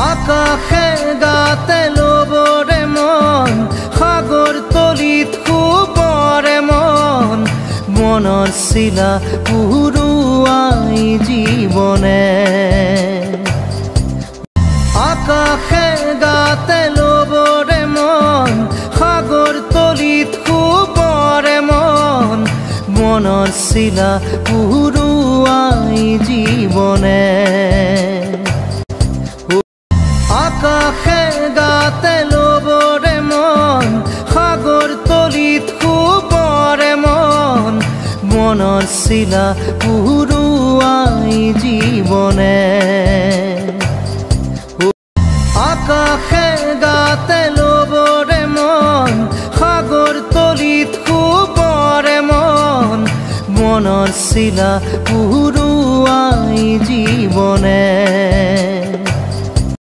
আকাশে গাতে লবৰে মন সাগৰ তলিত শুবৰে মন মনৰ চিলা পুৰুৱাই জীৱনে আকাশে গাতে লবৰে মন সাগৰ তলিত শুবৰে মন মনৰ চিলা পুৰুৱাই জীৱনে আকাশে গাতে লবৰে মন সাগৰ তলিত শুবৰে মন মনৰ চিলা পুৰুৱাই জীৱনে আকাশে গাতে লবৰে মন সাগৰ তলিত শুবৰে মন মনৰ চিলা পুৰুৱাই জীৱনে